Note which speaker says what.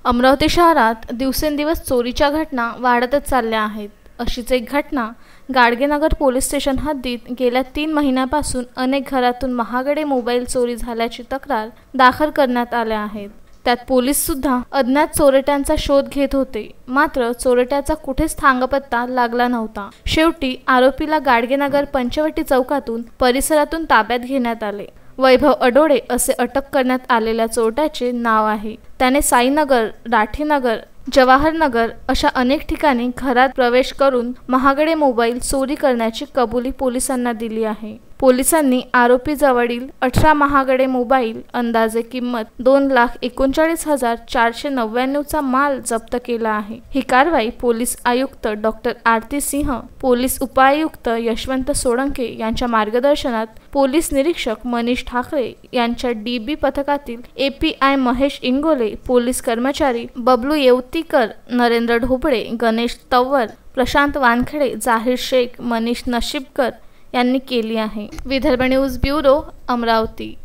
Speaker 1: अमरावती शहरात दिवसेंदिवस चोरीच्या घटना वाढतच चालल्या आहेत। अशीच एक घटना गाडगेनगर पोलीस स्टेशन हद्दीत गेल्या 3 महिन्यांपासून अनेक घरातून महागडे मोबाईल चोरी झाल्याची तक्रार दाखल करण्यात आल्या आहेत। त्यात पोलीस सुद्धा अज्ञात चोरट्यांचा शोध घेत होते, मात्र चोरट्याचा कुठेच थांगपत्ता लागला नव्हता। शेवटी आरोपीला गाडगेनगर पंचवटी चौकातून परिसरातून ताब्यात घेण्यात आले। वैभव अडोळे असे अटक करण्यात आलेल्या चोरट्याचे नाव आहे। त्याने साईनगर, राठीनगर, जवाहरनगर अशा अनेक ठिकाणी घरात प्रवेश करून महागडे मोबाईल चोरी करण्याची कबुली पोलिसांना दिली आहे। पोलिसांनी आरोपीजवळील 18 महागडे मोबाईल अंदाजे किंमत 2,39,499 चा माल जप्त केला आहे। ही कारवाई पोलीस आयुक्त डॉक्टर आरती सिंह, पोलीस उपायुक्त यशवंत सोळंके यांच्या मार्गदर्शनात पोलीस निरीक्षक मनीष ठाकरे यांच्या डीबी पथकातील एपीआय महेश इंगोले, पोलीस कर्मचारी बबलू येवतीकर, नरेंद्र ढोबळे, गणेश तव्वर, प्रशांत वानखेडे, जाहीर शेख, मनीष नशीबकर यांनी केली आहे। Vidarbha news bureau, Amravati.